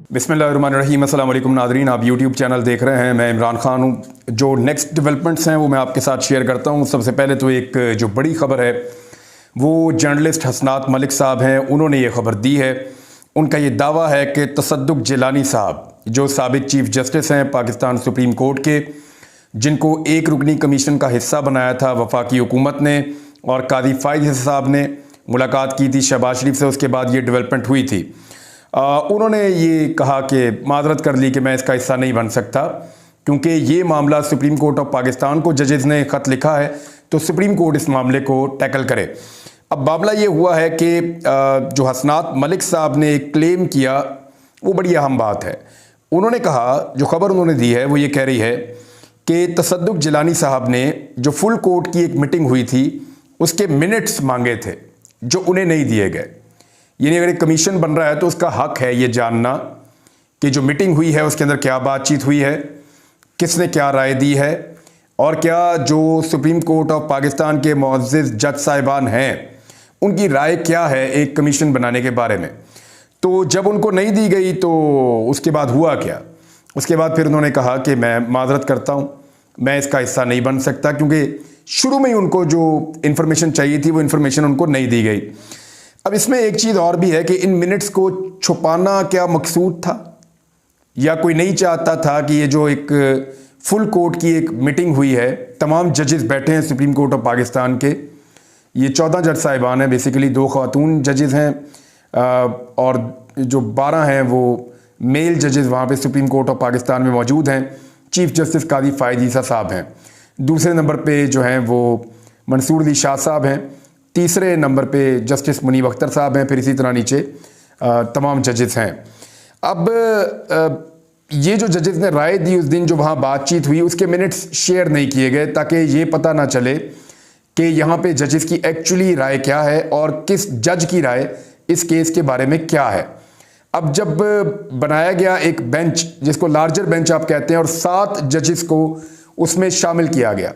बिस्मिल्लाहिर्रहमानिर्रहीम। अस्सलाम वालेकुम नादरीन, आप यूट्यूब चैनल देख रहे हैं। मैं इमरान खान हूँ। जो नेक्स्ट डेवलपमेंट्स हैं वो मैं आपके साथ शेयर करता हूँ। सबसे पहले तो एक जो बड़ी ख़बर है वो जर्नलिस्ट हसनात मलिक साहब हैं, उन्होंने ये ख़बर दी है। उनका ये दावा है कि तसद्दुक जिलानी साहब जो साबिक चीफ जस्टिस हैं पाकिस्तान सुप्रीम कोर्ट के, जिनको एक रुकनी कमीशन का हिस्सा बनाया था वफाकी हुकूमत ने, और कादी फ़ाइज़ साहब ने मुलाकात की थी शहबाज शरीफ से, उसके बाद ये डेवलपमेंट हुई थी। उन्होंने ये कहा कि माजरत कर ली कि मैं इसका हिस्सा नहीं बन सकता, क्योंकि ये मामला सुप्रीम कोर्ट ऑफ पाकिस्तान को जजेस ने ख़त लिखा है, तो सुप्रीम कोर्ट इस मामले को टैकल करे। अब मामला ये हुआ है कि जो हसनात मलिक साहब ने क्लेम किया वो बड़ी अहम बात है। उन्होंने कहा, जो खबर उन्होंने दी है वो ये कह रही है कि तसद्दुक जिलानी साहब ने जो फुल कोर्ट की एक मीटिंग हुई थी उसके मिनट्स मांगे थे जो उन्हें नहीं दिए गए। यानी अगर एक कमीशन बन रहा है तो उसका हक है ये जानना कि जो मीटिंग हुई है उसके अंदर क्या बातचीत हुई है, किसने क्या राय दी है, और क्या जो सुप्रीम कोर्ट ऑफ पाकिस्तान के मुअज़्ज़िज़ जज साहिबान हैं उनकी राय क्या है एक कमीशन बनाने के बारे में। तो जब उनको नहीं दी गई तो उसके बाद हुआ क्या? उसके बाद फिर उन्होंने कहा कि मैं माजरत करता हूँ, मैं इसका हिस्सा नहीं बन सकता, क्योंकि शुरू में ही उनको जो इन्फॉर्मेशन चाहिए थी वो इन्फॉर्मेशन उनको नहीं दी गई। अब इसमें एक चीज़ और भी है कि इन मिनट्स को छुपाना क्या मकसूद था, या कोई नहीं चाहता था कि ये जो एक फुल कोर्ट की एक मीटिंग हुई है, तमाम जजेस बैठे हैं सुप्रीम कोर्ट ऑफ पाकिस्तान के, ये 14 जज साहिबान हैं, बेसिकली 2 खातून जजेस हैं और जो 12 हैं वो मेल जजेस वहाँ पे सुप्रीम कोर्ट ऑफ पाकिस्तान में मौजूद हैं। चीफ जस्टिस कादी फ़ाइज़ साहब हैं, दूसरे नंबर पे जो हैं वो मंसूर अली शाह साहब हैं, तीसरे नंबर पे जस्टिस मुनीब अख्तर साहब हैं, फिर इसी तरह नीचे तमाम जजेस हैं। अब ये जो जजेस ने राय दी उस दिन जो वहाँ बातचीत हुई उसके मिनट्स शेयर नहीं किए गए, ताकि ये पता ना चले कि यहाँ पे जजेस की एक्चुअली राय क्या है और किस जज की राय इस केस के बारे में क्या है। अब जब बनाया गया एक बेंच, जिसको लार्जर बेंच आप कहते हैं, और 7 जजेस को उसमें शामिल किया गया,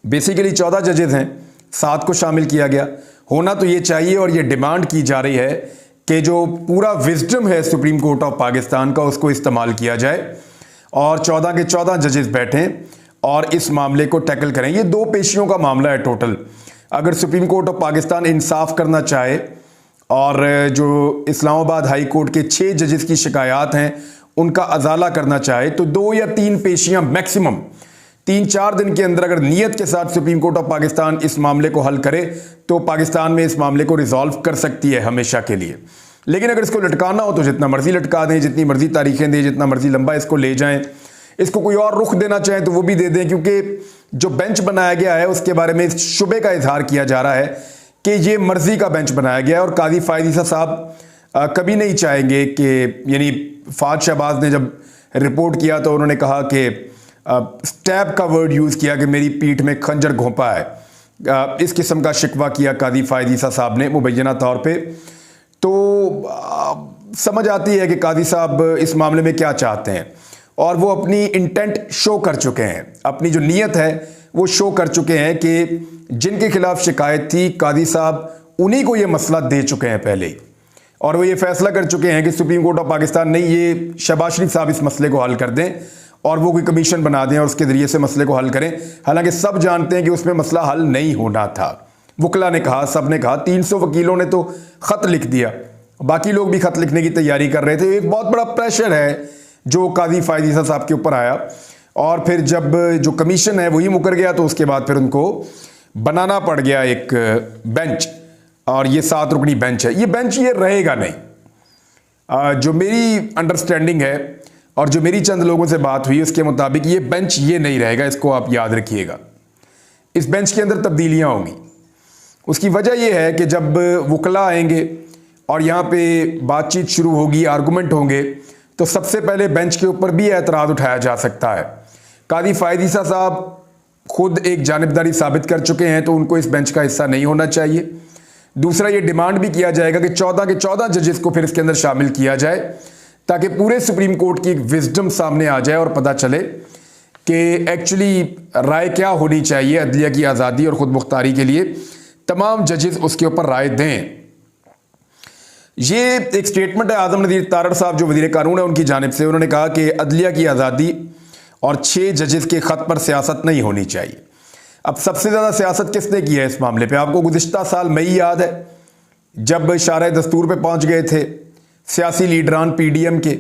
बेसिकली 14 जजेस हैं, 7 को शामिल किया गया। होना तो ये चाहिए और ये डिमांड की जा रही है कि जो पूरा विजडम है सुप्रीम कोर्ट ऑफ पाकिस्तान का उसको इस्तेमाल किया जाए और 14 के 14 जजेस बैठें और इस मामले को टैकल करें। ये 2 पेशियों का मामला है टोटल। अगर सुप्रीम कोर्ट ऑफ पाकिस्तान इंसाफ करना चाहे और जो इस्लामाबाद हाई कोर्ट के 6 जजेस की शिकायत हैं उनका अजाला करना चाहे तो 2 या 3 पेशियां मैक्सिमम 3-4 दिन के अंदर अगर नीयत के साथ सुप्रीम कोर्ट ऑफ पाकिस्तान इस मामले को हल करे तो पाकिस्तान में इस मामले को रिजॉल्व कर सकती है हमेशा के लिए। लेकिन अगर इसको लटकाना हो तो जितना मर्जी लटका दें, जितनी मर्जी तारीखें दें, जितना मर्जी लंबा इसको ले जाएं, इसको कोई और रुख देना चाहें तो वो भी दे दें, क्योंकि जो बेंच बनाया गया है उसके बारे में इस शुबे का इजहार किया जा रहा है कि ये मर्जी का बेंच बनाया गया है। और कादी फ़ाइज़ साहब कभी नहीं चाहेंगे कि, यानी फाज शहबाज ने जब रिपोर्ट किया तो उन्होंने कहा कि स्टैब का वर्ड यूज़ किया कि मेरी पीठ में खंजर घोंपा है, इस किस्म का शिकवा किया कादी फ़ाइज़ साहब ने मुबैना तौर पे। तो समझ आती है कि कादी साहब इस मामले में क्या चाहते हैं, और वो अपनी इंटेंट शो कर चुके हैं, अपनी जो नीयत है वो शो कर चुके हैं कि जिनके खिलाफ शिकायत थी कादी साहब उन्हीं को ये मसला दे चुके हैं पहले ही, और वो ये फैसला कर चुके हैं कि सुप्रीम कोर्ट ऑफ पाकिस्तान नहीं, ये शहबाज शरीफ साहब इस मसले को हल कर दें और वो कोई कमीशन बना दें और उसके ज़रिए से मसले को हल करें। हालांकि सब जानते हैं कि उसमें मसला हल नहीं होना था। वकला ने कहा, सब ने कहा, 300 वकीलों ने तो ख़त लिख दिया, बाकी लोग भी ख़त लिखने की तैयारी कर रहे थे। एक बहुत बड़ा प्रेशर है जो कादी फ़ाइज़ साहब के ऊपर आया, और फिर जब जो कमीशन है वही मुकर गया तो उसके बाद फिर उनको बनाना पड़ गया एक बेंच, और ये 7 रुकनी बेंच है। ये बेंच ये रहेगा नहीं। जो मेरी अंडरस्टैंडिंग है और जो मेरी चंद लोगों से बात हुई उसके मुताबिक ये बेंच ये नहीं रहेगा, इसको आप याद रखिएगा। इस बेंच के अंदर तब्दीलियां होंगी। उसकी वजह यह है कि जब वकला आएंगे और यहाँ पे बातचीत शुरू होगी, आर्गूमेंट होंगे, तो सबसे पहले बेंच के ऊपर भी एतराज़ उठाया जा सकता है। कादी फ़ाइज़ साहब खुद एक जानिबदारी साबित कर चुके हैं तो उनको इस बेंच का हिस्सा नहीं होना चाहिए। दूसरा, ये डिमांड भी किया जाएगा कि 14 के 14 जजेस को फिर इसके अंदर शामिल किया जाए, ताकि पूरे सुप्रीम कोर्ट की एक विजडम सामने आ जाए और पता चले कि एक्चुअली राय क्या होनी चाहिए अदलिया की आज़ादी और ख़ुद मुख्तारी के लिए। तमाम जजेस उसके ऊपर राय दें। ये एक स्टेटमेंट है आजम नज़ीर तारड़ साहब जो वज़ीर कानून है उनकी जानिब से। उन्होंने कहा कि अदलिया की आज़ादी और 6 जजेस के ख़त पर सियासत नहीं होनी चाहिए। अब सबसे ज़्यादा सियासत किसने की है इस मामले पे? आपको गुज़िश्ता साल मई याद है जब शारा दस्तूर पे पहुंच गए थे सियासी लीडरान पीडीएम के,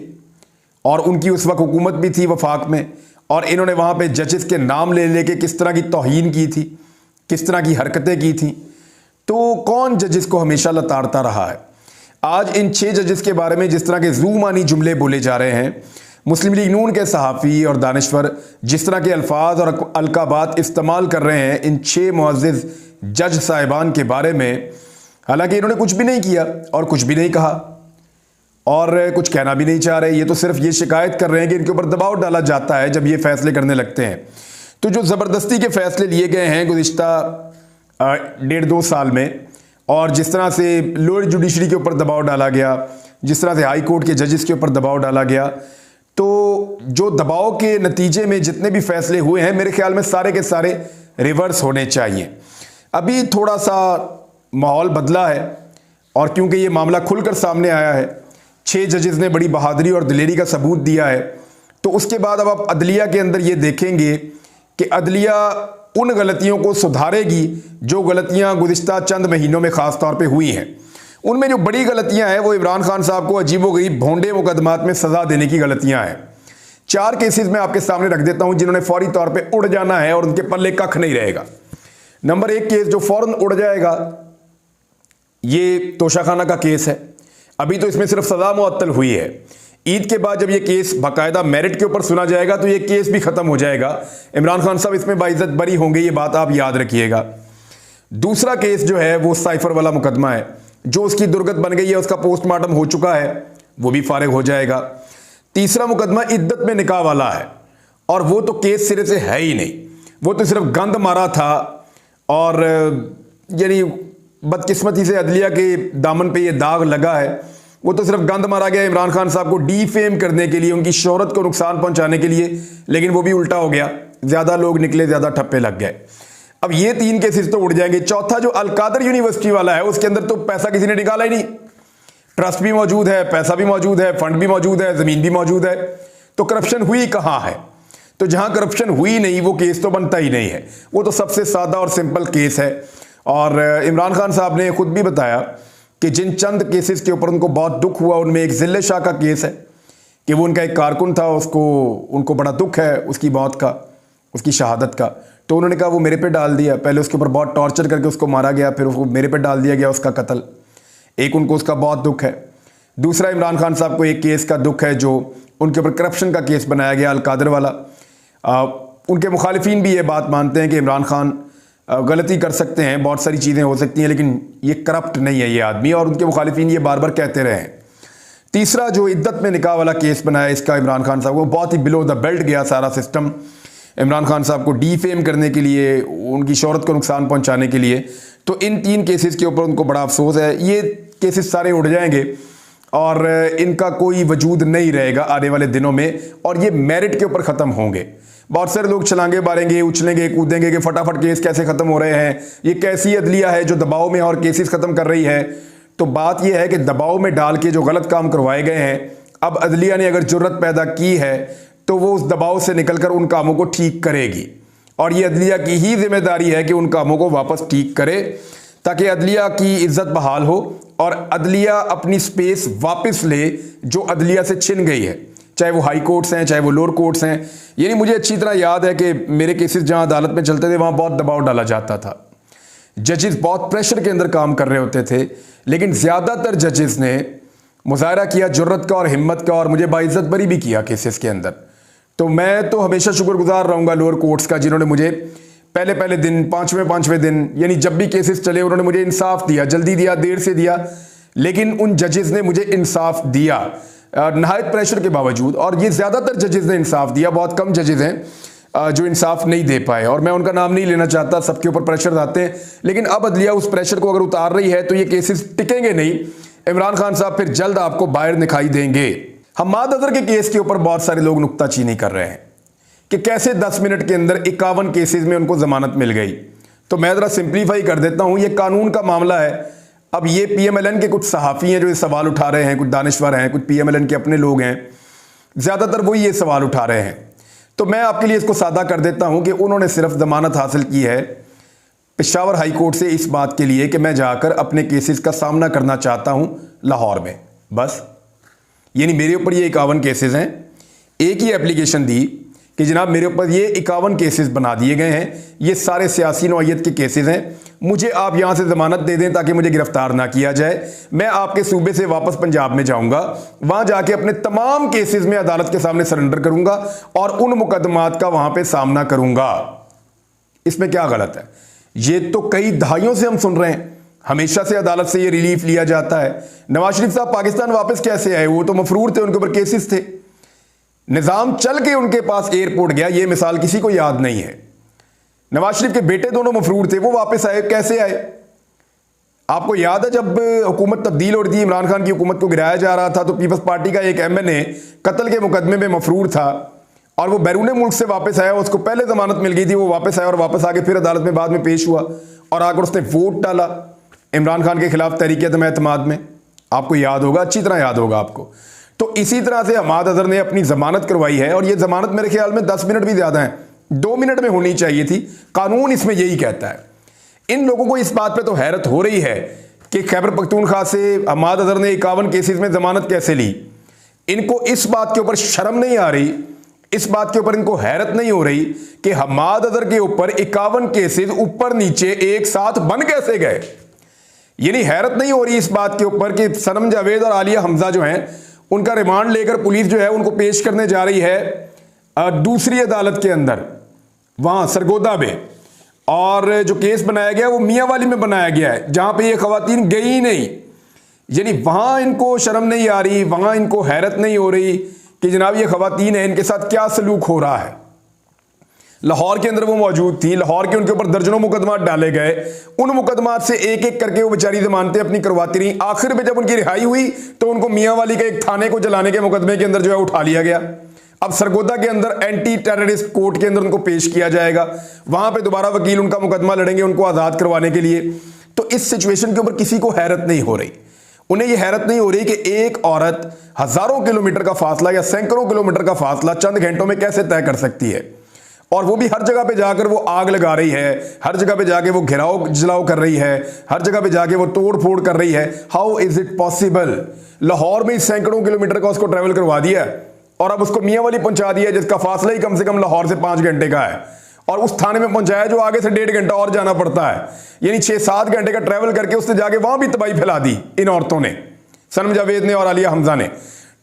और उनकी उस वक्त हुकूमत भी थी वफाक में, और इन्होंने वहाँ पे जजेस के नाम ले लेके किस तरह की तौहीन की थी, किस तरह की हरकतें की थी। तो कौन जजेस को हमेशा लताड़ता रहा है? आज इन 6 जजेस के बारे में जिस तरह के ज़ूमानी जुमले बोले जा रहे हैं, मुस्लिम लीग नून के सहाफ़ी और दानिश्वर जिस तरह के अल्फाज और अलकाबात इस्तेमाल कर रहे हैं इन 6 मुअज़्ज़िज़ जज साहिबान के बारे में, हालांकि इन्होंने कुछ भी नहीं किया और कुछ भी नहीं कहा और कुछ कहना भी नहीं चाह रहे। ये तो सिर्फ ये शिकायत कर रहे हैं कि इनके ऊपर दबाव डाला जाता है जब ये फैसले करने लगते हैं। तो जो ज़बरदस्ती के फैसले लिए गए हैं गुज़िश्ता 1.5-2 साल में, और जिस तरह से लोअर जुडिशरी के ऊपर दबाव डाला गया, जिस तरह से हाई कोर्ट के जजेस के ऊपर दबाव डाला गया, तो जो दबाव के नतीजे में जितने भी फैसले हुए हैं मेरे ख्याल में सारे के सारे रिवर्स होने चाहिए। अभी थोड़ा सा माहौल बदला है, और क्योंकि ये मामला खुलकर सामने आया है, 6 जजेस ने बड़ी बहादुरी और दिलेरी का सबूत दिया है, तो उसके बाद अब आप अदलिया के अंदर ये देखेंगे कि अदलिया उन गलतियों को सुधारेगी जो गलतियां गुज़िश्ता चंद महीनों में ख़ास तौर पे हुई हैं। उनमें जो बड़ी गलतियां हैं वो इमरान खान साहब को अजीबोगरीब भोंडे मुकदमात में सज़ा देने की गलतियां हैं। 4 केसेस मैं आपके सामने रख देता हूं जिन्होंने फौरी तौर पे उड़ जाना है और उनके पल्ले कख नहीं रहेगा। नंबर 1 केस जो फौरन उड़ जाएगा, ये तोशाखाना का केस है। अभी तो इसमें सिर्फ सज़ा मुअत्तल हुई है। ईद के बाद जब ये केस बाकायदा मेरिट के ऊपर सुना जाएगा तो ये केस भी ख़त्म हो जाएगा। इमरान खान साहब इसमें बाइज्जत बरी होंगे, ये बात आप याद रखिएगा। दूसरा केस जो है वो साइफर वाला मुकदमा है, जो उसकी दुर्गत बन गई है, उसका पोस्टमार्टम हो चुका है, वो भी फारिग हो जाएगा। तीसरा मुकदमा इद्दत में निकाह वाला है, और वो तो केस सिरे से है ही नहीं, वो तो सिर्फ गंद मारा था, और यानी बदकिस्मती से अदलिया के दामन पे ये दाग लगा है। वो तो सिर्फ गंद मारा गया इमरान खान साहब को डीफेम करने के लिए, उनकी शोहरत को नुकसान पहुंचाने के लिए, लेकिन वो भी उल्टा हो गया, ज़्यादा लोग निकले, ज़्यादा ठप्पे लग गए। अब ये 3 केसेस तो उड़ जाएंगे। चौथा जो अलकादर यूनिवर्सिटी वाला है, उसके अंदर तो पैसा किसी ने निकाला ही नहीं। ट्रस्ट भी मौजूद है, पैसा भी मौजूद है, फंड भी मौजूद है, ज़मीन भी मौजूद है, तो करप्शन हुई कहाँ है? तो जहाँ करप्शन हुई नहीं वो केस तो बनता ही नहीं है। वो तो सबसे सादा और सिंपल केस है। और इमरान खान साहब ने खुद भी बताया कि जिन चंद केसेस के ऊपर उनको बहुत दुख हुआ, उनमें एक ज़िल्ले शाह का केस है कि वो उनका एक कारकुन था, उनको बड़ा दुख है उसकी मौत का, उसकी शहादत का। तो उन्होंने कहा वो मेरे पे डाल दिया, पहले उसके ऊपर बहुत टॉर्चर करके उसको मारा गया, फिर उसको मेरे पे डाल दिया गया उसका कत्ल। एक उनको उसका बहुत दुख है। दूसरा इमरान खान साहब को एक केस का दुख है जो उनके ऊपर करप्शन का केस बनाया गया, अलकादर वाला। उनके मुखालिफिन भी ये बात मानते हैं कि इमरान खान गलती कर सकते हैं, बहुत सारी चीज़ें हो सकती हैं, लेकिन ये करप्ट नहीं है ये आदमी, और उनके मुखालिफिन ये बार बार कहते रहे हैं। तीसरा जो इद्दत में निकाह वाला केस बनाया इसका इमरान खान साहब को, बहुत ही बिलो द बेल्ट गया सारा सिस्टम इमरान खान साहब को डीफेम करने के लिए, उनकी शोहरत को नुकसान पहुंचाने के लिए। तो इन 3 केसेस के ऊपर उनको बड़ा अफसोस है। ये केसेस सारे उड़ जाएंगे और इनका कोई वजूद नहीं रहेगा आने वाले दिनों में, और ये मेरिट के ऊपर ख़त्म होंगे। बहुत सारे लोग छलांगे मारेंगे, उछलेंगे, कूदेंगे कि फटाफट केस कैसे ख़त्म हो रहे हैं, ये कैसी अदलिया है जो दबाव में और केसेस ख़त्म कर रही है। तो बात यह है कि दबाव में डाल के जो गलत काम करवाए गए हैं, अब अदलिया ने अगर जुर्रत पैदा की है तो वो उस दबाव से निकलकर उन कामों को ठीक करेगी, और ये अदलिया की ही जिम्मेदारी है कि उन कामों को वापस ठीक करे ताकि अदलिया की इज्जत बहाल हो और अदलिया अपनी स्पेस वापस ले जो अदलिया से छिन गई है, चाहे वो हाई कोर्ट्स हैं, चाहे वो लोअर कोर्ट्स हैं। यानी मुझे अच्छी तरह याद है कि मेरे केसेस जहां अदालत में चलते थे वहां बहुत दबाव डाला जाता था, जजेस बहुत प्रेशर के अंदर काम कर रहे होते थे, लेकिन ज़्यादातर जजेस ने मुजाहरा किया जुर्रत का और हिम्मत का, और मुझे बाइज्जत बरी भी किया केसेस के अंदर। तो मैं तो हमेशा शुक्रगुजार रहूँगा लोअर कोर्ट्स का, जिन्होंने मुझे पहले दिन, पाँचवें दिन, यानी जब भी केसेस चले उन्होंने मुझे इंसाफ दिया, जल्दी दिया, देर से दिया, लेकिन उन जजेस ने मुझे इंसाफ दिया नहायत प्रेशर के बावजूद। और ये ज़्यादातर जजेस ने इंसाफ दिया, बहुत कम जजेस हैं जो इंसाफ नहीं दे पाए, और मैं उनका नाम नहीं लेना चाहता, सबके ऊपर प्रेशर आते हैं। लेकिन अब अदलिया उस प्रेशर को अगर उतार रही है तो ये केसेस टिकेंगे नहीं। इमरान खान साहब फिर जल्द आपको बाहर दिखाई देंगे। हम्माद अजहर के केस के ऊपर बहुत सारे लोग नुक्ताचीनी कर रहे हैं कि कैसे 10 मिनट के अंदर 51 केसेस में उनको जमानत मिल गई। तो मैं ज़रा सिंप्लीफाई कर देता हूँ, ये कानून का मामला है, अब ये पीएमएलएन के कुछ सहाफ़ी हैं जो ये सवाल उठा रहे हैं, कुछ दानिश्वर हैं, कुछ पीएमएलएन के अपने लोग हैं, ज़्यादातर वो ये सवाल उठा रहे हैं। तो मैं आपके लिए इसको सादा कर देता हूं कि उन्होंने सिर्फ जमानत हासिल की है पेशावर हाई कोर्ट से इस बात के लिए कि मैं जाकर अपने केसेस का सामना करना चाहता हूं लाहौर में, बस। यानी मेरे ऊपर ये 51 केसेस हैं, एक ही एप्लीकेशन दी कि जनाब मेरे ऊपर ये 51 केसेस बना दिए गए हैं, ये सारे सियासी नौइयत के केसेस हैं, मुझे आप यहां से जमानत दे दें ताकि मुझे गिरफ्तार ना किया जाए। मैं आपके सूबे से वापस पंजाब में जाऊंगा, वहां जाके अपने तमाम केसेस में अदालत के सामने सरेंडर करूंगा और उन मुकदमात का वहां पे सामना करूंगा। इसमें क्या गलत है? ये तो कई दहाइयों से हम सुन रहे हैं, हमेशा से अदालत से ये रिलीफ लिया जाता है। नवाज शरीफ साहब पाकिस्तान वापस कैसे आए? वो तो मफरूर थे, उनके ऊपर केसेस थे, निजाम चल के उनके पास एयरपोर्ट गया, ये मिसाल किसी को याद नहीं है। नवाज शरीफ के बेटे दोनों मफरूर थे, वो वापस आए, कैसे आए? आपको याद है जब हुकूमत तब्दील हो रही थी, इमरान खान की हुकूमत को गिराया जा रहा था, तो पीपल्स पार्टी का एक एमएनए कत्ल के मुकदमे में मफरूर था और वो बैरून मुल्क से वापस आया, उसको पहले जमानत मिल गई थी, वो वापस आया और वापस आके फिर अदालत में बाद में पेश हुआ और आकर उसने वोट डाला इमरान खान के खिलाफ तहरीक अदम-ए-एतमाद में। आपको याद होगा, अच्छी तरह याद होगा आपको। तो इसी तरह से हमाद अजहर ने अपनी जमानत करवाई है और ये जमानत मेरे ख्याल में 10 मिनट भी ज्यादा है, 2 मिनट में होनी चाहिए थी। कानून इसमें यही कहता है। इन लोगों को इस बात पे तो हैरत हो रही है कि खैबर पख्तूनख्वा से हमाद अजहर ने 51 केसेस में जमानत कैसे ली। इनको इस बात के ऊपर शर्म नहीं आ रही, इस बात के ऊपर इनको हैरत नहीं हो रही कि हमाद अजहर के ऊपर 51 केसेस ऊपर नीचे एक साथ बन कैसे गए। यानी हैरत नहीं हो रही इस बात के ऊपर कि सनम जावेद और आलिया हमजा जो हैं उनका रिमांड लेकर पुलिस जो है उनको पेश करने जा रही है दूसरी अदालत के अंदर, वहां सरगोदा में, और जो केस बनाया गया वो मियांवाली में बनाया गया है जहां पे ये खवातीन गई ही नहीं। यानी वहां इनको शर्म नहीं आ रही, वहां इनको हैरत नहीं हो रही कि जनाब ये खवातीन है, इनके साथ क्या सलूक हो रहा है। लाहौर के अंदर वो मौजूद थी, लाहौर के उनके ऊपर दर्जनों मुकदमात डाले गए, उन मुकदमात से एक एक करके वो बेचारी जमानतें अपनी करवाती रही। आखिर में जब उनकी रिहाई हुई तो उनको मियांवाली के एक थाने को जलाने के मुकदमे के अंदर जो है उठा लिया गया। अब सरगोदा के अंदर एंटी टेररिस्ट कोर्ट के अंदर उनको पेश किया जाएगा, वहां पे दोबारा वकील उनका मुकदमा लड़ेंगे उनको आजाद करवाने के लिए। तो इस सिचुएशन के ऊपर किसी को हैरत नहीं हो रही। उन्हें यह हैरत नहीं हो रही कि एक औरत हजारों किलोमीटर का फासला या सैकड़ों किलोमीटर का फासला चंद घंटों में कैसे तय कर सकती है, और वो भी हर जगह पे जाकर वो आग लगा रही है, हर जगह पे जाके वो घिराव जलाव कर रही है, हर जगह पे जाके वो तोड़ फोड़ कर रही है। How is it possible? Lahore में सैकड़ों किलोमीटर का उसको ट्रेवल करवा दिया और अब उसको मियांवाली पहुंचा दिया जिसका फासला ही कम से कम लाहौर से 5 घंटे का है, और उस थाने में पहुंचाया जो आगे से 1.5 घंटा और जाना पड़ता है। यानी 6-7 घंटे का ट्रेवल करके उसने जाके वहां भी तबाही फैला दी इन औरतों ने, सनम जावेद ने और आलिया हमजा ने।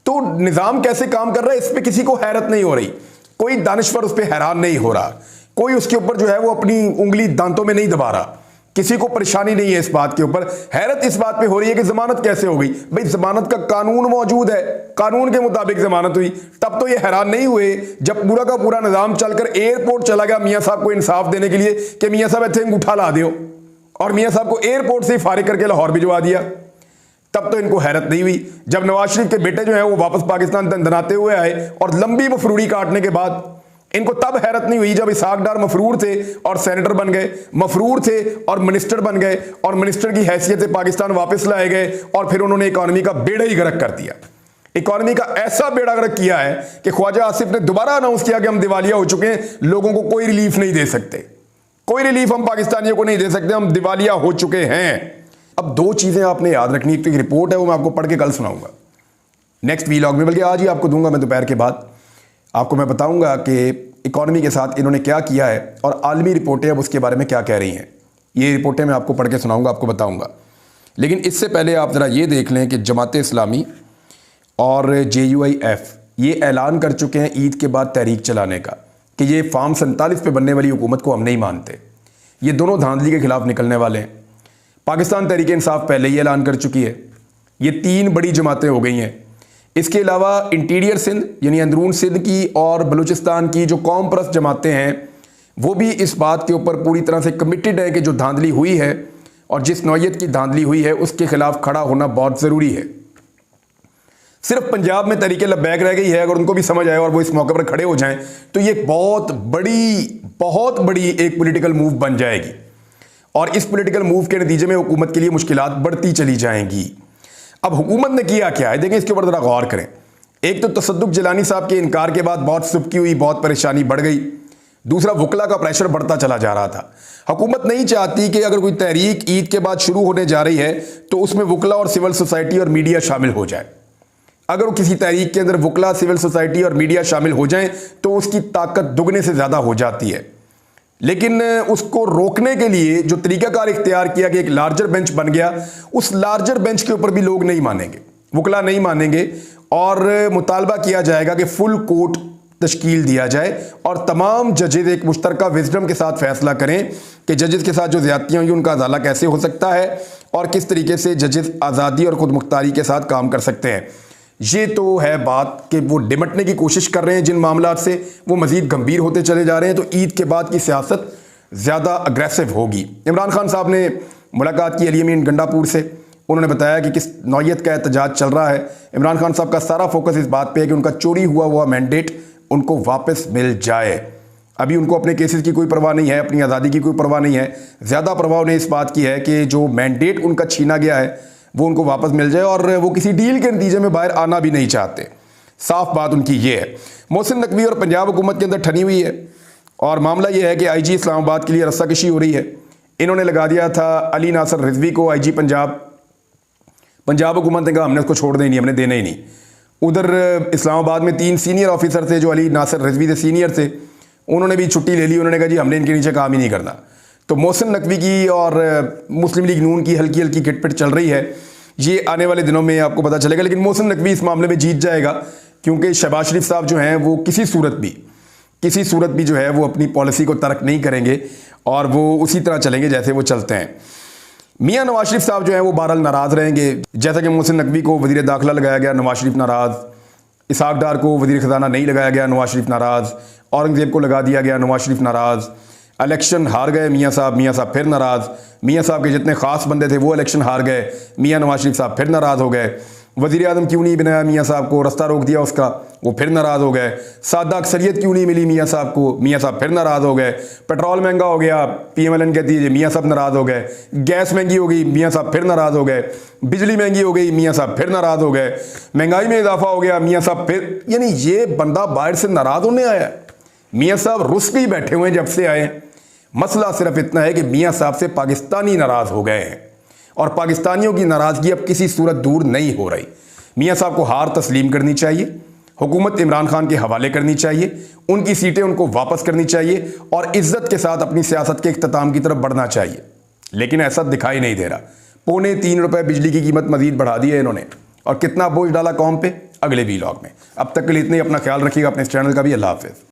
तो निजाम कैसे काम कर रहा है इस पर किसी को हैरत नहीं हो रही, कोई दानिश्वर उस पर हैरान नहीं हो रहा, कोई उसके ऊपर जो है वो अपनी उंगली दांतों में नहीं दबा रहा, किसी को परेशानी नहीं है इस बात के ऊपर। हैरत इस बात पे हो रही है कि जमानत कैसे हो गई। भाई जमानत का कानून मौजूद है, कानून के मुताबिक जमानत हुई, तब तो ये हैरान नहीं हुए जब पूरा का पूरा निजाम चलकर एयरपोर्ट चला गया मियां साहब को इंसाफ देने के लिए कि मियां साहब इत्थे अंगूठा ला दियो, और मियां साहब को एयरपोर्ट से फारिग करके लाहौर भिजवा दिया। तब तो इनको हैरत नहीं हुई। जब नवाज शरीफ के बेटे जो है वो वापस पाकिस्तान दंदनाते हुए आए और लंबी मफरूरी काटने के बाद, इनको तब हैरत नहीं हुई जब इसहाक डार मफरूर थे और सेनेटर बन गए, मफरूर थे और मिनिस्टर बन गए, और मिनिस्टर की हैसियत से पाकिस्तान वापस लाए गए, और फिर उन्होंने इकॉनमी का बेड़ा ही गर्क कर दिया। इकॉनमी का ऐसा बेड़ा गर्क किया है कि ख्वाजा आसिफ ने दोबारा अनाउंस किया कि हम दिवालिया हो चुके हैं, लोगों को कोई रिलीफ नहीं दे सकते, कोई रिलीफ हम पाकिस्तानियों को नहीं दे सकते, हम दिवालिया हो चुके हैं। अब 2 चीजें आपने याद रखनी, एक तो रिपोर्ट है वो मैं आपको पढ़ के कल सुनाऊंगा नेक्स्ट वीलॉग में, बल्कि आज ही आपको दूंगा मैं दोपहर के बाद। आपको मैं बताऊंगा कि इकॉनमी के साथ इन्होंने क्या किया है और आलमी रिपोर्टें अब उसके बारे में क्या कह रही हैं। ये रिपोर्टें मैं आपको पढ़ के सुनाऊंगा, आपको बताऊंगा। लेकिन इससे पहले आप ज़रा ये देख लें कि जमात इस्लामी और JUIF ये ऐलान कर चुके हैं ईद के बाद तहरीक चलाने का कि ये फार्म 47 पे बनने वाली हुकूमत को हम नहीं मानते। ये दोनों धांधली के खिलाफ निकलने वाले हैं। पाकिस्तान तहरीक इंसाफ पहले ही ऐलान कर चुकी है। ये 3 बड़ी जमातें हो गई हैं। इसके अलावा इंटीरियर सिंध यानी अंदरून सिंध की और बलूचिस्तान की जो कौम परस्त जमातें हैं वो भी इस बात के ऊपर पूरी तरह से कमिटेड है कि जो धांधली हुई है और जिस नौइयत की धांधली हुई है उसके खिलाफ खड़ा होना बहुत ज़रूरी है। सिर्फ पंजाब में तहरीक लब्बैक रह गई है, अगर उनको भी समझ आए और वो इस मौके पर खड़े हो जाएं तो ये बहुत बड़ी एक पॉलिटिकल मूव बन जाएगी। और इस पॉलिटिकल मूव के नतीजे में हुकूमत के लिए मुश्किलात बढ़ती चली जाएंगी। अब हुकूमत ने किया क्या है, देखें, इसके ऊपर ज़रा गौर करें। एक तो तसद्दुक जिलानी साहब के इनकार के बाद बहुत सुबकी हुई, बहुत परेशानी बढ़ गई। दूसरा, वकला का प्रेशर बढ़ता चला जा रहा था। हुकूमत नहीं चाहती कि अगर कोई तहरीक ईद के बाद शुरू होने जा रही है तो उसमें वकला और सिविल सोसाइटी और मीडिया शामिल हो जाए। अगर वो किसी तहरीक के अंदर वकला, सिविल सोसाइटी और मीडिया शामिल हो जाएं तो उसकी ताकत दुगने से ज़्यादा हो जाती है। लेकिन उसको रोकने के लिए जो तरीकाकार इख्तियार किया कि एक लार्जर बेंच बन गया, उस लार्जर बेंच के ऊपर भी लोग नहीं मानेंगे, वकला नहीं मानेंगे, और मुतालबा किया जाएगा कि फुल कोर्ट तश्कील दिया जाए और तमाम जजेज एक मुश्तरका विजडम के साथ फैसला करें कि जजेस के साथ जो ज़्यादतियाँ हुई उनका अजाला कैसे हो सकता है और किस तरीके से जजेस आज़ादी और खुद मुख्तारी के साथ काम कर सकते हैं। ये तो है बात कि वो निमटने की कोशिश कर रहे हैं जिन मामलात से, वो मज़ीद गंभीर होते चले जा रहे हैं। तो ईद के बाद की सियासत ज़्यादा अग्रेसिव होगी। इमरान खान साहब ने मुलाकात की अली अमीन गंडापुर से, उन्होंने बताया कि किस नौयत का एहतजाज चल रहा है। इमरान खान साहब का सारा फोकस इस बात पे है कि उनका चोरी हुआ मैंडेट उनको वापस मिल जाए। अभी उनको अपने केसेस की कोई परवाह नहीं है, अपनी आज़ादी की कोई परवाह नहीं है। ज़्यादा परवाह उन्हें इस बात की है कि जो मैंडेट उनका छीना गया है वो उनको वापस मिल जाए, और वो किसी डील के नतीजे में बाहर आना भी नहीं चाहते। साफ बात उनकी ये है। मोहसिन नकवी और पंजाब हुकूमत के अंदर ठनी हुई है, और मामला ये है कि IG इस्लामाबाद के लिए रस्साकशी हो रही है। इन्होंने लगा दिया था अली नासर रिजवी को IG पंजाब। पंजाब हुकूमत ने कहा हमने उसको छोड़ना ही नहीं, हमने देना ही नहीं। उधर इस्लामाबाद में 3 सीनियर ऑफिसर थे जो अली नासर रिजवी से सीनियर थे, उन्होंने भी छुट्टी ले ली। उन्होंने कहा जी हमने इनके नीचे काम ही नहीं करना। तो मोहसिन नकवी की और मुस्लिम लीग नून की हल्की हल्की किटपिट चल रही है। ये आने वाले दिनों में आपको पता चलेगा, लेकिन मोहसिन नकवी इस मामले में जीत जाएगा, क्योंकि शहबाज शरीफ साहब जो हैं वो किसी सूरत भी जो है वो अपनी पॉलिसी को तर्क नहीं करेंगे और वो उसी तरह चलेंगे जैसे वो चलते हैं। मियाँ नवाज शरीफ साहब जो हैं वो बहरहाल नाराज़ रहेंगे। जैसा कि मोहसिन नकवी को वज़ीर दाखिला लगाया गया, नवाज शरीफ नाराज़। इसहाक डार को वज़ीर ख़जाना नहीं लगाया गया, नवाज शरीफ नाराज़। औरंगज़ेब को लगा दिया गया, नवाज शरीफ नाराज़। इलेक्शन हार गए मियाँ साहब फिर नाराज़। मियाँ साहब के जितने ख़ास बंदे थे वो इलेक्शन हार गए, मियाँ नवाज शरीफ साहब फिर नाराज़ हो गए। वज़ीर आज़म क्यों नहीं बनाया मियाँ साहब को, रास्ता रोक दिया उसका, वो फिर नाराज़ हो गए। सादा अक्सरियत क्यों नहीं मिली मियाँ साहब को, मियाँ साहब फिर नाराज़ हो गए। पेट्रोल महंगा हो गया, PMLN कहती है, मियाँ साहब नाराज़ हो गए। गैस महंगी हो गई, मियाँ साहब फिर नाराज़ हो गए। बिजली महंगी हो गई, मियाँ साहब फिर नाराज़ हो गए। महंगाई में इजाफा हो गया, मियाँ साहब फिर, यानी ये बंदा बाहर से नाराज़ होने आया। मियाँ साहब रुस के ही बैठे हुए हैं जब से आए। मसला सिर्फ इतना है कि मियाँ साहब से पाकिस्तानी नाराज़ हो गए हैं, और पाकिस्तानियों की नाराज़गी अब किसी सूरत दूर नहीं हो रही। मियाँ साहब को हार तस्लीम करनी चाहिए, हुकूमत इमरान खान के हवाले करनी चाहिए, उनकी सीटें उनको वापस करनी चाहिए और इज्जत के साथ अपनी सियासत के इख्तिताम की तरफ बढ़ना चाहिए। लेकिन ऐसा दिखाई नहीं दे रहा। 3.25 रुपये बिजली की कीमत मजीद बढ़ा दी है इन्होंने, और कितना बोझ डाला कौम पे, अगले वीलॉग में। अब तक के लिए इतने, अपना ख्याल रखिएगा, अपने इस चैनल का भी। अल्लाह हाफ़िज़।